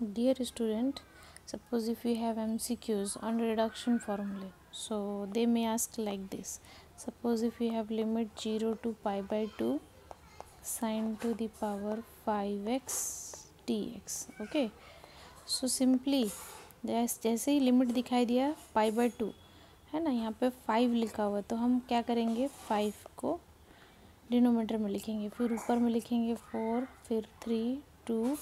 Dear student, suppose if you have MCQs on reduction formula, so they may ask like this. Suppose if you have limit 0 to pi by 2 sine to the power 5x dx. Okay, so simply जैसे ही limit दिखाई दिया pi by 2 है ना, यहाँ पे 5 लिखा हुआ है, तो हम क्या करेंगे 5 को डिनोमीटर में लिखेंगे, फिर ऊपर में लिखेंगे 4, फिर 3, 2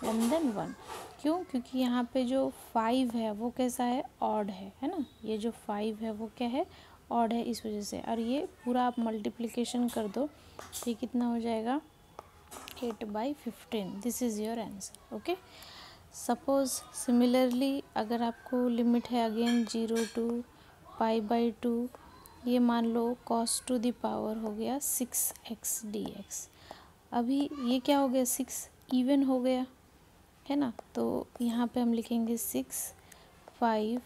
एंड देन 1। क्यों? क्योंकि यहाँ पे जो 5 है वो कैसा है, ऑड है ना। ये जो 5 है वो क्या है, ऑड है, इस वजह से। और ये पूरा आप मल्टीप्लिकेशन कर दो, ये कितना हो जाएगा 8/15। This is your answer. Okay, suppose similarly अगर आपको लिमिट है अगेन 0 टू पाई बाई 2, ये मान लो cos टू द पावर हो गया 6x dx। अभी ये क्या हो गया, 6 इवन हो गया है ना, तो यहाँ पे हम लिखेंगे 6, 5,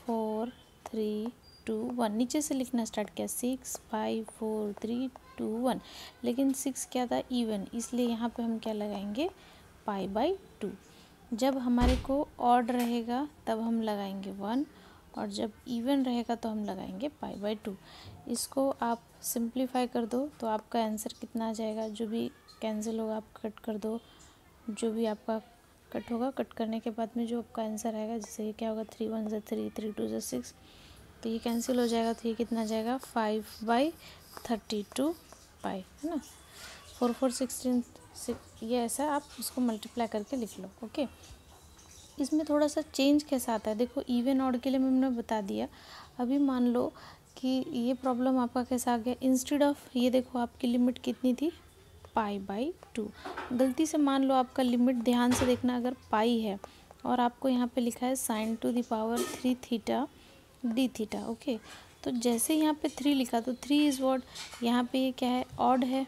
4, 3, 2, 1। नीचे से लिखना स्टार्ट किया 6, 5, 4, 3, 2, 1, लेकिन 6 क्या था, इवन, इसलिए यहाँ पे हम क्या लगाएंगे पाई बाई 2। जब हमारे को ऑड रहेगा तब हम लगाएंगे 1, और जब इवन रहेगा तो हम लगाएंगे पाई बाई 2। इसको आप सिंप्लीफाई कर दो तो आपका आंसर कितना आ जाएगा, जो भी कैंसिल होगा आप कट कर दो, जो भी आपका कट होगा, कट करने के बाद में जो आपका आंसर आएगा, जैसे ये क्या होगा 3 1 ज़ा 3, 3 2 ज़ा 6, तो ये कैंसिल हो जाएगा, तो ये कितना आ जाएगा 5/32 पाई, है ना। 4 4 16, ये ऐसा आप इसको मल्टीप्लाई करके लिख लो। ओके, इसमें थोड़ा सा चेंज कैसा आता है, देखो इवन ऑड के लिए मैंने बता दिया। अभी मान लो कि ये प्रॉब्लम आपका कैसा आ गया, इंस्टेड ऑफ ये देखो आपकी लिमिट कितनी थी पाई बाई 2, गलती से मान लो आपका लिमिट, ध्यान से देखना, अगर पाई है और आपको यहाँ पे लिखा है sign to the power 3 theta d theta. Okay, तो जैसे यहाँ पे 3 लिखा तो 3 इज़ व्हाट, यहाँ पे ये क्या है, ऑड है,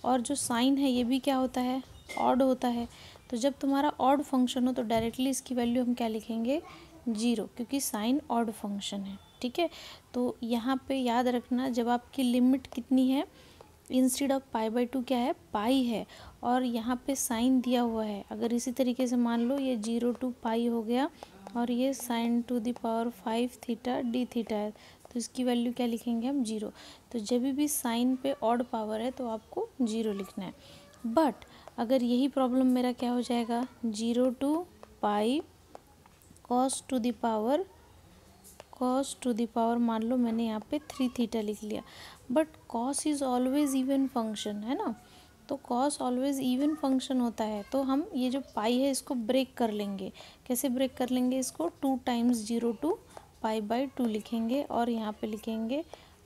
और जो साइन है ये भी क्या होता है, ऑड होता है। तो जब तुम्हारा ऑड फंक्शन हो तो डायरेक्टली इसकी वैल्यू हम क्या लिखेंगे 0, क्योंकि साइन ऑड फंक्शन है। ठीक है, तो यहाँ पे याद रखना, जब आपकी लिमिट कितनी है, इंस्टेड ऑफ पाई बाई 2 क्या है, पाई है, और यहाँ पे साइन दिया हुआ है। अगर इसी तरीके से मान लो ये 0 टू पाई हो गया और ये sign to the power 5 theta d theta है, तो इसकी वैल्यू क्या लिखेंगे हम 0। तो जब भी साइन पे ऑड पावर है तो आपको 0 लिखना है। बट अगर यही प्रॉब्लम मेरा क्या हो जाएगा 0 to pi cos to the power मान लो मैंने यहाँ पे 3 थीटा लिख लिया, but cos is always even function है ना, तो कॉस ऑलवेज इवन फंक्शन होता है। तो हम ये जो पाई है इसको ब्रेक कर लेंगे। कैसे ब्रेक कर लेंगे इसको, 2 टाइम्स 0 टू पाई बाई 2 लिखेंगे, और यहाँ पे लिखेंगे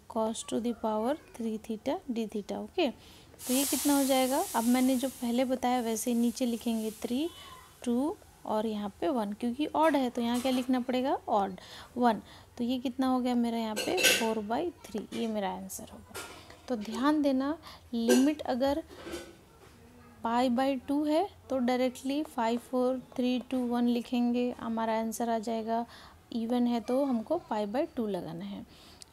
cos to the power 3 theta d theta. Okay, तो ये कितना हो जाएगा, अब मैंने जो पहले बताया वैसे नीचे लिखेंगे 3, 2 और यहाँ पे 1, क्योंकि ऑड है तो यहाँ क्या लिखना पड़ेगा, ऑड 1। तो ये कितना हो गया मेरा यहाँ पे 4/3, ये मेरा आंसर होगा। तो ध्यान देना, लिमिट अगर पाई बाई 2 है तो डायरेक्टली 5 4 3 2 1 लिखेंगे, हमारा आंसर आ जाएगा। इवन है तो हमको पाई बाई 2 लगाना है।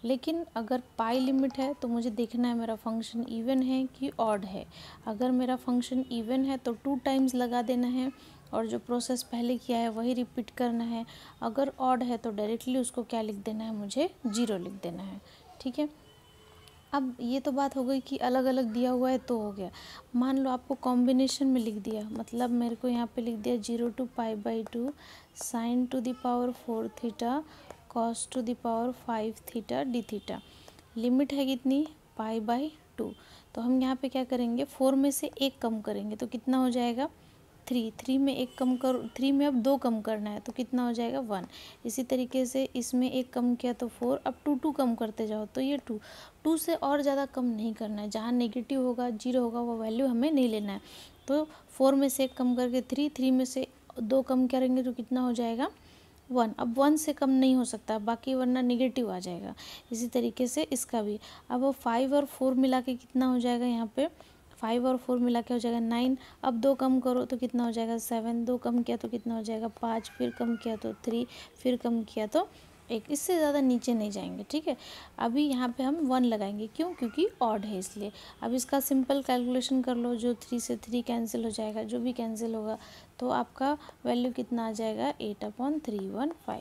लेकिन अगर पाई लिमिट है तो मुझे देखना है मेरा फंक्शन इवन है कि ऑड है। अगर मेरा फंक्शन इवन है तो 2 टाइम्स लगा देना है, और जो प्रोसेस पहले किया है वही रिपीट करना है। अगर ऑड है तो डायरेक्टली उसको क्या लिख देना है, मुझे 0 लिख देना है। ठीक है, अब ये तो बात हो गई कि अलग अलग दिया हुआ है तो हो गया। मान लो आपको कॉम्बिनेशन में लिख दिया, मतलब मेरे को यहाँ पे लिख दिया 0 to pi by 2 sine to the power 4 theta cos to the power 5 theta d theta. Limit है कितनी, पाई बाई 2, तो हम यहाँ पे क्या करेंगे 4 में से 1 कम करेंगे, तो कितना हो जाएगा 3, 3 में 1 कम करो, 3 में अब 2 कम करना है तो कितना हो जाएगा 1। इसी तरीके से इसमें 1 कम किया तो 4, अब 2 2 कम करते जाओ तो ये 2 2 से और ज़्यादा कम नहीं करना है। जहाँ नेगेटिव होगा 0 होगा वो वैल्यू हमें नहीं लेना है। तो 4 में से 1 कम करके 3, 3 में से 2 कम करेंगे तो कितना हो जाएगा 1। अब 1 से कम नहीं हो सकता बाकी, वरना नेगेटिव आ जाएगा। इसी तरीके से इसका भी, अब वो 5 और 4 मिला के कितना हो जाएगा, यहाँ पे 5 और 4 मिला के हो जाएगा 9। अब 2 कम करो तो कितना हो जाएगा 7, 2 कम किया तो कितना हो जाएगा 5, फिर कम किया तो 3, फिर कम किया तो 1, इससे ज़्यादा नीचे नहीं जाएंगे, ठीक है। अभी यहाँ पे हम 1 लगाएंगे, क्यों? क्योंकि ऑड है इसलिए। अब इसका सिंपल कैलकुलेशन कर लो, जो 3 से 3 कैंसिल हो जाएगा, जो भी कैंसिल होगा तो आपका वैल्यू कितना आ जाएगा 8/315।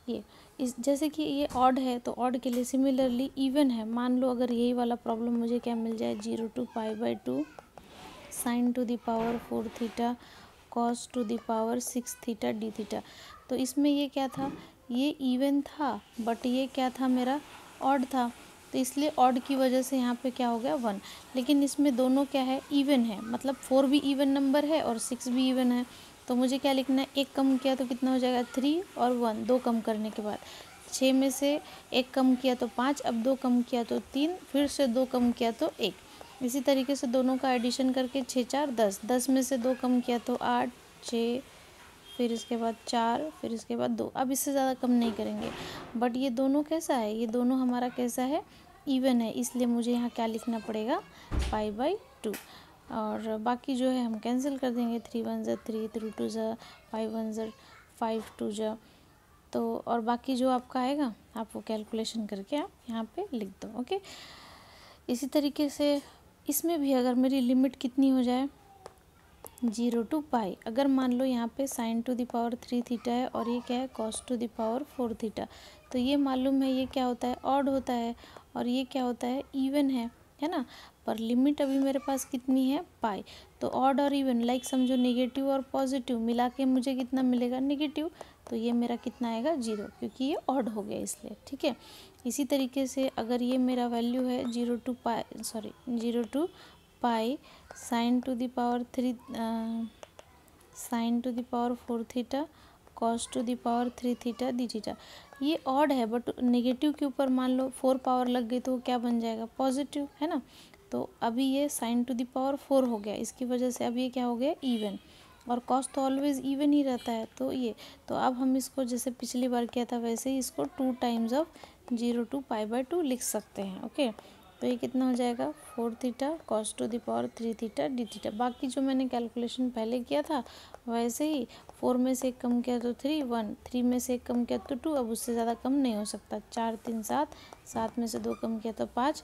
ये इस जैसे कि ये ऑड है तो ऑड के लिए सिमिलरली इवन है, मान लो अगर यही वाला प्रॉब्लम मुझे क्या मिल जाए 0 to π/2 sin to the power 4 theta cos to the power 6 theta d theta. तो इसमें ये क्या था, ये इवन था बट ये क्या था मेरा ऑड था, तो इसलिए ऑड की वजह से यहाँ पे क्या हो गया 1। लेकिन इसमें दोनों क्या है, इवन है, मतलब 4 भी इवन नंबर है और 6 भी इवन है। तो मुझे क्या लिखना है, 1 कम किया तो कितना हो जाएगा 3 और 1, 2 कम करने के बाद 6 में से 1 कम किया तो 5, अब 2 कम किया तो 3, फिर से 2 कम किया तो 1। इसी तरीके से दोनों का एडिशन करके 6 4 10, 10 में से 2 कम किया तो 8 6, फिर इसके बाद 4, फिर इसके बाद 2। अब इससे ज़्यादा कम नहीं करेंगे। बट ये दोनों कैसा है, ये दोनों हमारा कैसा है, इवन है, इसलिए मुझे यहाँ क्या लिखना पड़ेगा π/2। और बाकी जो है हम कैंसिल कर देंगे, 3 1 ज़ा 3, 3 2 ज़ा 5 1 ज़ा 5 2 ज़ा। तो और बाकी जो आपका आएगा आप वो कैलकुलेशन करके आप यहाँ पे लिख दो, ओके। इसी तरीके से इसमें भी अगर मेरी लिमिट कितनी हो जाए 0 to π, अगर मान लो यहाँ पे sin to the power 3 theta है और ये क्या है cos to the power 4 theta, तो ये मालूम है ये क्या होता है, ऑड होता है, और ये क्या होता है, इवन है ना। पर लिमिट अभी मेरे पास कितनी है पाई, तो ऑड और इवन लाइक समझो नेगेटिव और पॉजिटिव मिला के मुझे कितना मिलेगा नेगेटिव, तो ये मेरा कितना आएगा 0, क्योंकि ये ऑड हो गया इसलिए, ठीक है। इसी तरीके से अगर ये मेरा वैल्यू है 0 to π sin to the power 3 sin to the power 4 theta cos to the power 3 theta d theta. ये ऑड है बट नेगेटिव के ऊपर मान लो 4 पावर लग गई तो वो क्या बन जाएगा पॉजिटिव, है ना। तो अभी ये sin टू द पावर 4 हो गया, इसकी वजह से अब ये क्या हो गया इवन, और cos तो ऑलवेज इवन ही रहता है। तो ये तो अब हम इसको जैसे पिछली बार किया था वैसे ही इसको 2 टाइम्स ऑफ 0 to π/2 लिख सकते हैं, ओके। तो ये कितना हो जाएगा 4 theta cos to the power 3 theta d theta. बाकी जो मैंने कैलकुलेशन पहले किया था वैसे ही, 4 में से 1 कम किया तो 3 1, 3 में से 1 कम किया तो 2, अब उससे ज़्यादा कम नहीं हो सकता, 4 3 7, 7 में से 2 कम किया तो 5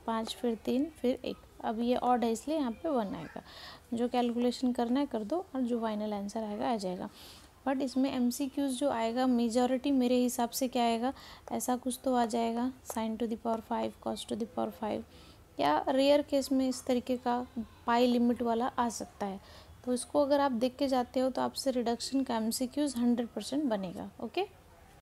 5, फिर 3 फिर 1। अब ये ऑड है इसलिए यहाँ पे 1 आएगा। जो कैलकुलेशन करना है कर दो और जो फाइनल आंसर आएगा आ जाएगा। बट इसमें MCQs जो आएगा मेजॉरिटी मेरे हिसाब से क्या आएगा, ऐसा कुछ तो आ जाएगा sin to the power 5 cos to the power 5, या रेयर केस में इस तरीके का पाई लिमिट वाला आ सकता है। तो इसको अगर आप देख के जाते हो तो आपसे रिडक्शन का MCQs 100% बनेगा, ओके।